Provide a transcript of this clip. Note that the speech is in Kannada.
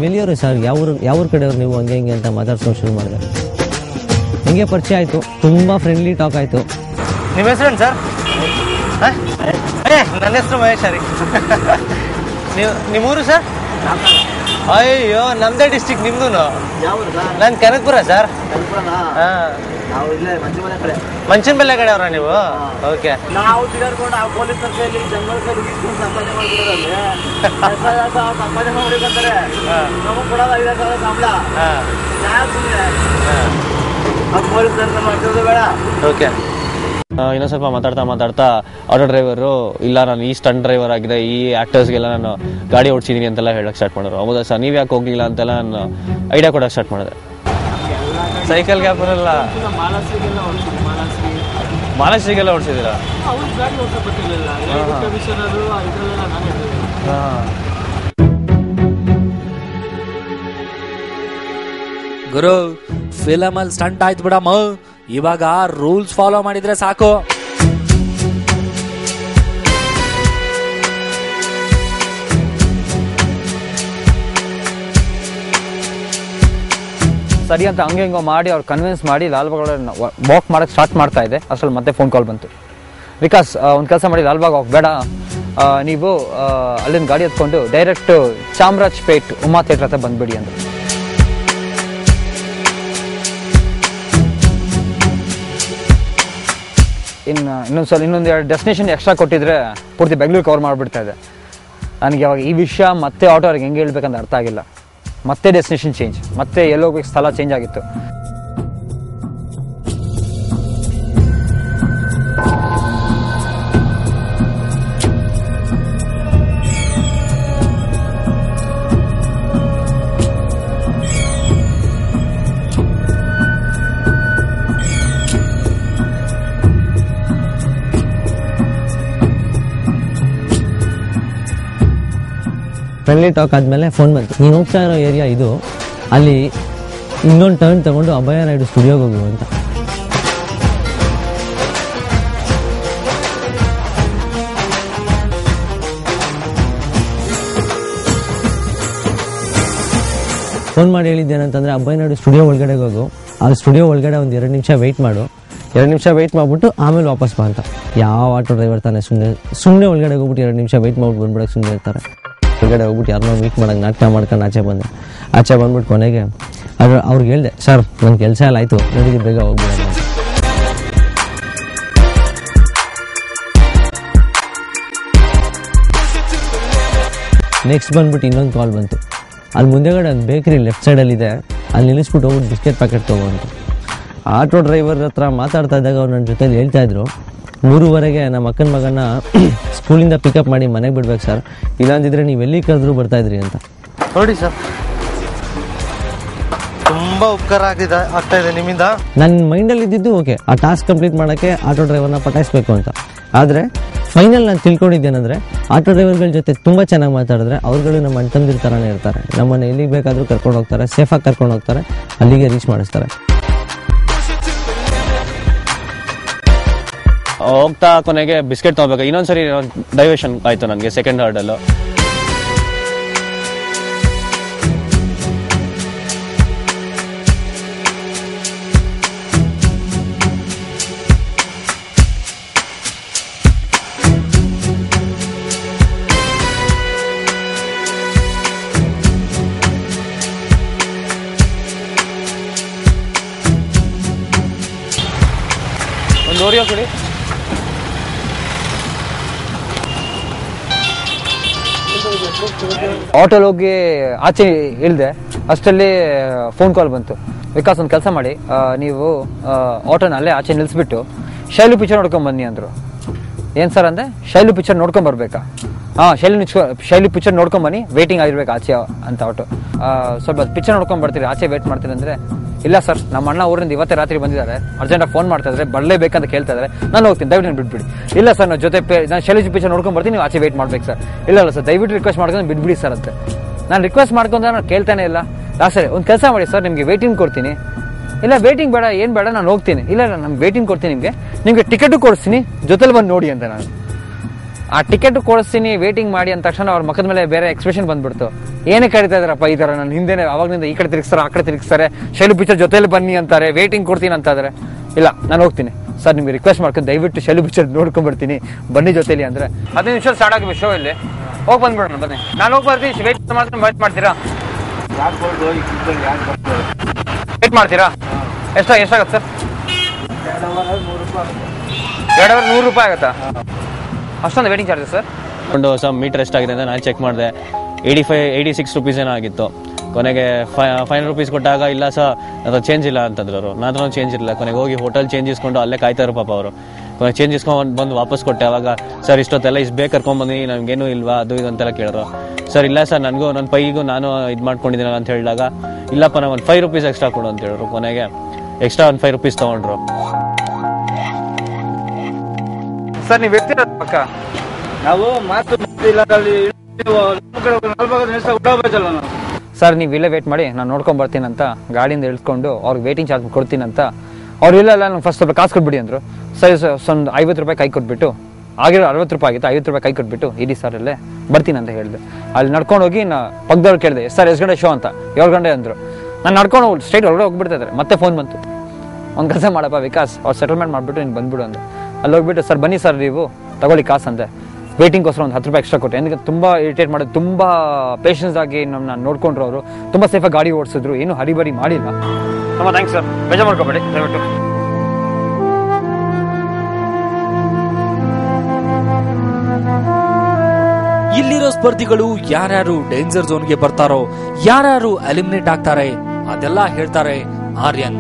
ಎಲ್ಲಿಯವರು ಸರ್ ಯಾವ ಕಡೆಯವ್ರು ನೀವು ಹಂಗೆ ಹಿಂಗೆ ಅಂತ ಮಾತಾಡ್ಸ್ಕೊಂಡು ಶುರು ಮಾಡಿದೆ. ಹಿಂಗೆ ಪರಿಚಯ ಆಯಿತು, ತುಂಬ ಫ್ರೆಂಡ್ಲಿ ಟಾಕ್ ಆಯಿತು. ನಿಮ್ಮ ಹೆಸರೇನು ಸರ್? ನನ್ನ ಹೆಸರು ಮಹೇಶ್ ರೀ. ನಿಮ್ಮೂರು ಸರ್? ಅಯ್ಯೋ ನಮ್ದೇ ಡಿಸ್ಟಿಕ್. ನಿಮ್ದು? ನಾನು ಕನಕಪುರ ಸರ್. ಮಂಚನ ಬೆಲೆ ಕಡೆ ಅವ್ರ ನೀವು? ಓಕೆ. ಓಕೆ. ಇನ್ನೊಂದು ಸ್ವಲ್ಪ ಮಾತಾಡ್ತಾ ಆಟೋ ಡ್ರೈವರು ಇಲ್ಲ ನಾನು ಈ ಸ್ಟಂಟ್ ಡ್ರೈವರ್ ಆಗಿದೆ, ಈ ಆಕ್ಟರ್ಸ್ಗೆಲ್ಲ ನಾನು ಗಾಡಿ ಓಡಿಸಿದೀನಿ ಅಂತೆಲ್ಲ ಹೇಳಕ್ ಸ್ಟಾರ್ಟ್ ಮಾಡಿದ್ರು. ಹೌದಾ ಸರ್, ನೀವು ಯಾಕೆ ಹೋಗ್ಲಿಲ್ಲ ಅಂತೆಲ್ಲ ನಾನು ಐಡಿಯಾ ಕೊಡೋಕೆ ಸ್ಟಾರ್ಟ್ ಮಾಡಿದೆ. ಸೈಕಲ್ ಗ್ಯಾಪಲ್ಲ ಮಾನಸಿಗೆಲ್ಲ ಓಡಿಸಿದ್ದೀರಾ? ಗುರು, ಫಿಲಮ್ ಅಲ್ಲಿ ಸ್ಟಂಟ್ ಆಯ್ತು ಬಿಡಮ್ಮ, ಇವಾಗ ರೂಲ್ಸ್ ಫಾಲೋ ಮಾಡಿದ್ರೆ ಸಾಕು. ಸರಿ ಅಂತ ಹಂಗೆ ಹಿಂಗೋ ಮಾಡಿ ಅವ್ರು ಕನ್ವಿನ್ಸ್ ಮಾಡಿ ಲಾಲ್ಬಾಗ್ ವಾಕ್ ಮಾಡೋಕ್ಕೆ ಸ್ಟಾರ್ಟ್ ಮಾಡ್ತಾ ಇದೆ. ಅಷ್ಟರಲ್ಲಿ ಮತ್ತೆ ಫೋನ್ ಕಾಲ್ ಬಂತು. ವಿಕಾಸ್, ಒಂದು ಕೆಲಸ ಮಾಡಿ, ಲಾಲ್ಬಾಗ್ ಹೋಗ್ಬೇಡ, ನೀವು ಅಲ್ಲಿಂದ ಗಾಡಿ ಎತ್ಕೊಂಡು ಡೈರೆಕ್ಟ್ ಚಾಮರಾಜಪೇಟ್ ಉಮಾ ಥಿಯೇಟರ್ ಹತ್ರ ಬಂದ್ಬಿಡಿ ಅಂದರು. ಇನ್ನೊಂದು 2 ಡೆಸ್ಟಿನೇಷನ್ ಎಕ್ಸ್ಟ್ರಾ ಕೊಟ್ಟಿದ್ರೆ ಪೂರ್ತಿ ಬೆಂಗಳೂರು ಕವರ್ ಮಾಡಿಬಿಡ್ತಾ ಇದೆ. ನನಗೆ ಅವಾಗ ಈ ವಿಷಯ ಮತ್ತೆ ಆಟೋ ಅವ್ರಿಗೆ ಹೆಂಗೆ ಹೇಳ್ಬೇಕಂತ ಅರ್ಥ ಆಗಿಲ್ಲ. ಮತ್ತೆ ಡೆಸ್ಟಿನೇಷನ್ ಚೇಂಜ್, ಮತ್ತೆ ಎಲ್ಲೋಗ್ಬೇಕು ಸ್ಥಳ ಚೇಂಜ್ ಆಗಿತ್ತು. ಫ್ರೆಂಡ್ಲಿ ಟಾಕ್ ಆದಮೇಲೆ ಫೋನ್ ಬಂತು. ನೀನು ಹೋಗ್ತಾ ಇರೋ ಏರಿಯಾ ಇದು, ಅಲ್ಲಿ ಇನ್ನೊಂದು ಟರ್ನ್ ತಗೊಂಡು ಅಭಯ ರಾಯ್ಡು ಸ್ಟುಡಿಯೋಗೆ ಹೋಗು ಅಂತ. ಫೋನ್ ಮಾಡಿ ಹೇಳಿದ್ದೇನಂತಂದರೆ, ಅಭಯ ನಾಯ್ಡು ಸ್ಟುಡಿಯೋ ಒಳಗಡೆ ಹೋಗು, ಆ ಸ್ಟುಡಿಯೋ ಒಳಗಡೆ ಒಂದು 2 ನಿಮಿಷ ವೆಯ್ಟ್ ಮಾಡು, 2 ನಿಮಿಷ ವೆಯ್ಟ್ ಮಾಡಿಬಿಟ್ಟು ಆಮೇಲೆ ವಾಪಸ್ ಬಾ ಅಂತ. ಯಾವ ಆಟೋ ಡ್ರೈವರ್ ತಾನೆ ಸುಮ್ಮನೆ ಒಳಗಡೆ ಹೋಗ್ಬಿಟ್ಟು 2 ನಿಮಿಷ ವೆಯ್ಟ್ ಮಾಡ್ಬಿಟ್ಟು ಬಂದ್ಬಿಡೋಕೆ ಸುಮ್ಮನೆ ಇರ್ತಾರೆ. ಹೊರಗಡೆ ಹೋಗ್ಬಿಟ್ಟು ಯಾರನ್ನೋ ಮೀಟ್ ಮಾಡೋಕೆ ನಾಟಕ ಮಾಡ್ಕೊಂಡು ಆಚೆ ಬಂದ್ಬಿಟ್ಟು ಕೊನೆಗೆ ಅವ್ರಿಗೆ ಹೇಳಿದೆ, ಸರ್ ನನ್ನ ಕೆಲಸ ಎಲ್ಲ ಆಯಿತು, ನನಗೆ ಬೇಗ ಹೋಗ್ಬಿಡೋಣ. ನೆಕ್ಸ್ಟ್ ಬಂದ್ಬಿಟ್ಟು ಇನ್ನೊಂದು ಕಾಲ್ ಬಂತು. ಅಲ್ಲಿ ಮುಂದೆಗಡೆ ಒಂದು ಬೇಕ್ರಿ ಲೆಫ್ಟ್ ಸೈಡಲ್ಲಿದೆ, ಅಲ್ಲಿ ನಿಲ್ಲಿಸ್ಬಿಟ್ಟು ಹೋಗ್ಬಿಟ್ಟು ಬಿಸ್ಕೆಟ್ ಪ್ಯಾಕೆಟ್ ತೊಗೊಂಡು. ಆಟೋ ಡ್ರೈವರ್ ಹತ್ರ ಮಾತಾಡ್ತಾ ಇದ್ದಾಗ ಅವ್ರು ನನ್ನ ಜೊತೆಲಿ ಹೇಳ್ತಾಯಿದ್ರು, 3:30ಗೆ ನಮ್ಮ ಅಕ್ಕನ ಮಗನ ಸ್ಕೂಲಿಂದ ಪಿಕಪ್ ಮಾಡಿ ಮನೆಗೆ ಬಿಡ್ಬೇಕು ಸರ್, ಇಲ್ಲಾಂದಿದ್ರೆ ನೀವು ಎಲ್ಲಿ ಕರೆದ್ರೂ ಬರ್ತಾಯಿದ್ರಿ ಅಂತ. ನೋಡಿ ಸರ್, ತುಂಬ ಉಪಕಾರ ಆಗ್ತಾ ಇದೆ ನಿಮ್ಮಿಂದ. ನನ್ನ ಮೈಂಡಲ್ಲಿ ಇದ್ದಿದ್ದು ಓಕೆ, ಆ ಟಾಸ್ಕ್ ಕಂಪ್ಲೀಟ್ ಮಾಡೋಕ್ಕೆ ಆಟೋ ಡ್ರೈವರ್ನ ಪಟಾಯಿಸ್ಬೇಕು ಅಂತ. ಆದರೆ ಫೈನಲ್ ನಾನು ತಿಳ್ಕೊಂಡಿದ್ದೇನೆಂದರೆ, ಆಟೋ ಡ್ರೈವರ್ಗಳ ಜೊತೆ ತುಂಬ ಚೆನ್ನಾಗಿ ಮಾತಾಡಿದ್ರೆ ಅವ್ರುಗಳು ನಮ್ಮ ಅಣ್ತಂದಿರ ಥರನೇ ಇರ್ತಾರೆ. ನಮ್ಮನ್ನು ಎಲ್ಲಿಗೆ ಬೇಕಾದರೂ ಕರ್ಕೊಂಡು ಹೋಗ್ತಾರೆ, ಸೇಫಾಗಿ ಕರ್ಕೊಂಡು ಹೋಗ್ತಾರೆ, ಅಲ್ಲಿಗೆ ರೀಚ್ ಮಾಡಿಸ್ತಾರೆ. ಹೋಗ್ತಾ ಕೊನೆಗೆ ಬಿಸ್ಕೆಟ್ ತೊಗೋಬೇಕು. ಇನ್ನೊಂದ್ಸರಿ ಡೈವರ್ಷನ್ ಆಯ್ತು ನನಗೆ ಸೆಕೆಂಡ್ ಹಾರ್ಡಲ್ಲೂ. ಒಂದು ಓರಿಯೋ ಕೊಡಿ. ಆಟೋಲ್ ಹೋಗಿ ಆಚೆ ಇಳಿದೆ, ಅಷ್ಟರಲ್ಲಿ ಫೋನ್ ಕಾಲ್ ಬಂತು. ವಿಕಾಸ್ ಒಂದು ಕೆಲಸ ಮಾಡಿ, ನೀವು ಆಟೋನ ಅಲ್ಲೇ ಆಚೆ ನಿಲ್ಲಿಸ್ಬಿಟ್ಟು ಶೈಲು ಪಿಕ್ಚರ್ ನೋಡ್ಕೊಂಬನ್ನಿ ಅಂದರು. ಏನು ಸರ್ ಅಂದೆ? ಶೈಲು ಪಿಕ್ಚರ್ ನೋಡ್ಕೊಂಬರ್ಬೇಕಾ? ಹಾಂ, ಶೈಲು ಪಿಕ್ಚರ್ ನೋಡ್ಕೊಂಬನ್ನಿ, ವೇಟಿಂಗ್ ಆಗಿರ್ಬೇಕು ಆಚೆ ಅಂತ ಆಟೋ. ಸ್ವಲ್ಪ ಪಿಕ್ಚರ್ ನೋಡ್ಕೊಂಬರ್ತೀರಿ, ಆಚೆ ವೇಟ್ ಮಾಡ್ತೀನಿ ಅಂದರೆ, ಇಲ್ಲ ಸರ್ ನಮ್ಮ ಅಣ್ಣ ಊರಿಂದ ಇವತ್ತೇ ರಾತ್ರಿ ಬಂದಿದ್ದಾರೆ, ಅರ್ಜೆಂಟಾಗಿ ಫೋನ್ ಮಾಡ್ತಾ ಇದ್ದಾರೆ, ಬರಲೇಬೇಕಂತ ಕೇಳ್ತಾ ಇದ್ದಾರೆ, ನಾನು ಹೋಗ್ತೀನಿ, ದಯವಿಟ್ಟು ಬಿಟ್ಬಿಡಿ. ಇಲ್ಲ ಸರ್ ನಾನು ಜೊತೆ ನಾನು ಶೈಲು ಪಿಕ್ಚರ್ ನೋಡ್ಕೊಂಬರ್ತೀನಿ, ನೀವು ಆಚೆ ವೇಟ್ ಮಾಡ್ಬೇಕು ಸರ್. ಇಲ್ಲ ಸರ್ ದಯವಿಟ್ಟು ರಿಕ್ವೆಸ್ಟ್ ಮಾಡ್ಕೊಂಡು ಬಿಟ್ಬಿಡಿ ಸರ್ ಅಂತ. ನಾನು ರಿಕ್ವೆಸ್ಟ್ ಮಾಡ್ಕೊಂಡ್ರೆ ನಾನು ಕೇಳ್ತಾನೆ ಇಲ್ಲ. ಸರಿ ಒಂದು ಕೆಲಸ ಮಾಡಿ ಸರ್, ನಿಮಗೆ ವೇಟಿಂಗ್ ಕೊಡ್ತೀನಿ. ಇಲ್ಲ ವೇಟಿಂಗ್ ಬೇಡ, ಏನು ಬೇಡ, ನಾನು ಹೋಗ್ತೀನಿ. ಇಲ್ಲ ನಮ್ಗೆ ವೇಟಿಂಗ್ ಕೊಡ್ತೀನಿ, ನಿಮಗೆ ಟಿಕೆಟು ಕೊಡಿಸ್ತೀನಿ, ಜೊತೆಲಿ ಬಂದು ನೋಡಿ ಅಂತ. ನಾನು ಆ ಟಿಕೆಟ್ ಕೊಡಿಸ್ತೀನಿ ವೇಟಿಂಗ್ ಮಾಡಿ ಅಂದ ತಕ್ಷಣ ಅವ್ರ ಮುಖದ ಮೇಲೆ ಬೇರೆ ಎಕ್ಸ್ಪ್ರೆಷನ್ ಬಂದ್ಬಿಡ್ತು. ಏನೇ ಕರಿತಾ ಇದಾರಪ್ಪ ಈ ತರ, ನನ್ನ ಹಿಂದೆನೆ ಅವಾಗಲಿಂದ ಈ ಕಡೆ ತಿರುಗಿಸ್ತಾರೆ ಆ ಕಡೆ ತಿರುಗಿಸ್ತಾರೆ, ಶೈಲು ಪಿಕ್ಚರ್ ಜೊತೆಲಿ ಬನ್ನಿ ಅಂತಾರೆ, ವೇಟಿಂಗ್ ಕೊಡ್ತೀನಿ ಅಂತ ಇದಾರೆ. ಇಲ್ಲ ನಾನು ಹೋಗ್ತೀನಿ ಸರ್, ನಿಮ್ಗೆ ರಿಕ್ವೆಸ್ಟ್ ಮಾಡ್ಕೊಂಡು ದಯವಿಟ್ಟು ಶೈಲು ಪಿಕ್ಚರ್ ನೋಡ್ಕೊಂಡ್ಬಿಡ್ತೀನಿ ಬನ್ನಿ ಜೊತೆಲಿ ಅಂದ್ರೆ 15 ನಿಮಿಷ ಸ್ಟಾರ್ಟ್ ಆಗಿ ಶೋ ಇಲ್ಲಿ ಹೋಗಿ ಬಂದ್ಬಿಡೋಣ ಬನ್ನಿ. ನಾನು ಹೋಗಿ ಬರ್ತೀನಿ, ವೇಟ್ ಮಾಡ್ತೀರಾ? ವೇಟ್ ಮಾಡ್ತೀರಾ? ಎಷ್ಟಾಗತ್ತೆ ಸರ್? 2 ಅವರ್ 100 ರೂಪಾಯಿ ಆಗುತ್ತಾ? ಅಷ್ಟೊಂದು ವೇಟಿಂಗ್ ಚಾರ್ಜಸ್ ಸರ್? ಒಂದು ಹೊಸ ಮೀಟರ್ ಎಷ್ಟಾಗಿದೆ ಅಂತ ನಾನು ಚೆಕ್ ಮಾಡಿದೆ, 86 ರುಪೀಸ್ ಏನೋ ಆಗಿತ್ತು. ಕೊನೆಗೆ 500 ರೂಪೀಸ್ ಕೊಟ್ಟಾಗ ಇಲ್ಲ ಸರ್ ಅದು ಚೇಂಜ್ ಇಲ್ಲ ಅಂತಂದ್ರು ಅವರು. ನಾನು ಚೇಂಜ್ ಇರಲಿಲ್ಲ. ಕೊನೆಗೆ ಹೋಗಿ ಹೋಟೆಲ್ ಚೇಂಜ್ ಇಸ್ಕೊಂಡು ಅಲ್ಲೇ ಕಾಯ್ತಾರು ಪಾಪ ಅವರು. ಕೊನೆಗೆ ಚೇಂಜ್ ಇಸ್ಕೊಂಡು ಬಂದು ವಾಪಸ್ ಕೊಟ್ಟೆ. ಅವಾಗ ಸರ್ ಇಷ್ಟೊತ್ತೆಲ್ಲ ಇಷ್ಟು ಬೇಗ ಕರ್ಕೊಂಡ್ಬಂದು ನಮಗೇನು ಇಲ್ವಾ ಅದು ಇದು ಅಂತೆಲ್ಲ ಕೇಳಿದ್ರು. ಸರ್ ಇಲ್ಲ ಸರ್ ನನಗೂ ನನ್ನ ಪೈಗೂ ನಾನು ಇದು ಮಾಡ್ಕೊಂಡಿದ್ದೀನಿ ಅಂತ ಹೇಳಿದಾಗ ಇಲ್ಲಪ್ಪ ನಾವು ಒಂದು 5 ರೂಪೀಸ್ ಎಕ್ಸ್ಟ್ರಾ ಕೊಡು ಅಂತ ಹೇಳಿದ್ರು. ಕೊನೆಗೆ ಎಕ್ಸ್ಟ್ರಾ ಒಂದು 5 ರೂಪೀಸ್ ತೊಗೊಂಡ್ರು. ಸರ್ ನೀವು ಇರ್ತೀರ ಪಕ್ಕ? ನಾವು ಮಾತು ಸರ್ ನೀವು ಇಲ್ಲೇ ವೇಟ್ ಮಾಡಿ, ನಾನು ನೋಡ್ಕೊಂಡ್ ಬರ್ತೀನಿ ಅಂತ ಗಾಡಿಯಿಂದ ಇಳಿಸ್ಕೊಂಡು ಅವ್ರಿಗೆ ವೇಟಿಂಗ್ ಚಾರ್ಜ್ ಕೊಡ್ತೀನಿ ಅಂತ ಅವ್ರು ಇಲ್ಲ ನಂಗೆ ಫಸ್ಟ್ ಸ್ವಲ್ಪ ಕಾಸು ಕೊಟ್ಬಿಡಿ ಅಂದರು. ಸರಿ ಸರ್ ಒಂದು 50 ರೂಪಾಯಿ ಕೈ ಕೊಟ್ಬಿಟ್ಟು, ಆಗಿರೋ 60 ರೂಪಾಯಿ ಆಗಿತ್ತು, 50 ರೂಪಾಯಿ ಕೈ ಕೊಟ್ಬಿಟ್ಟು ಇಡೀ ಸರ್ ಅಲ್ಲೇ ಬರ್ತೀನಿ ಅಂತ ಹೇಳಿದೆ. ಅಲ್ಲಿ ನಡ್ಕೊಂಡು ಹೋಗಿ ನಾ ಪಕ್ಕದವ್ರು ಕೇಳಿದೆ ಸರ್ ಎಷ್ಟು ಗಂಟೆ ಶೋ ಅಂತ. 7 ಗಂಟೆ ಅಂದರು. ನಾನು ನಡ್ಕೊಂಡು ಸ್ಟ್ರೈಟ್ ಒಳಗಡೆ ಹೋಗ್ಬಿಡ್ತಾ ಇದ್ದಾರೆ. ಮತ್ತೆ ಫೋನ್ ಬಂತು, ಒಂದು ಕೆಲಸ ಮಾಡಪ್ಪ ವಿಕಾಸ್ ಅವ್ರು ಸೆಟಲ್ಮೆಂಟ್ ಮಾಡಿಬಿಟ್ಟು ನೀನು ಬಂದ್ಬಿಡು ಅಂದೆ. ಅಲ್ಲಿ ಹೋಗ್ಬಿಟ್ಟು ಸರ್ ಬನ್ನಿ ಸರ್ ನೀವು ತಗೊಳ್ಳಿ ಕಾಸು ಅಂದೆ. ವೇಟಿಂಗ್ಗೋಸ್ಕರ ಒಂದು 10 ರೂಪಾಯಿ ಎಕ್ಸ್ಟ್ರಾ ಕೊಟ್ಟೆ. ఎందుకంటే ತುಂಬ ಇರಿಟೇಟ್ ಮಾಡೋದು, ತುಂಬ ಪೇಷನ್ಸ್ ಆಗಿ ನಮ್ಮನ್ನ ನೋಡ್ಕೊಂಡ್ರು ಅವರು. ತುಂಬ ಸೇಫಾಗಿ ಗಾಡಿ ಓಡಿಸಿದ್ರು, ಏನು ಹರಿಬರಿ ಮಾಡಿಲ್ಲ. ತುಂಬ ಥ್ಯಾಂಕ್ಸ್ ಸರ್, ಬೇಜಾರು ಮಾಡ್ಕೋಬೇಡಿ ದಯವಿಟ್ಟು. ಇಲ್ಲಿರೋ ಸ್ಪರ್ಧಿಗಳು ಯಾರ್ಯಾರು ಡೇಂಜರ್ ಝೋನ್ಗೆ ಬರ್ತಾರೋ, ಯಾರ್ಯಾರು ಎಲಿಮಿನೇಟ್ ಆಗ್ತಾರೆ ಅದೆಲ್ಲ ಹೇಳ್ತಾರೆ ಆರ್ಯನ್.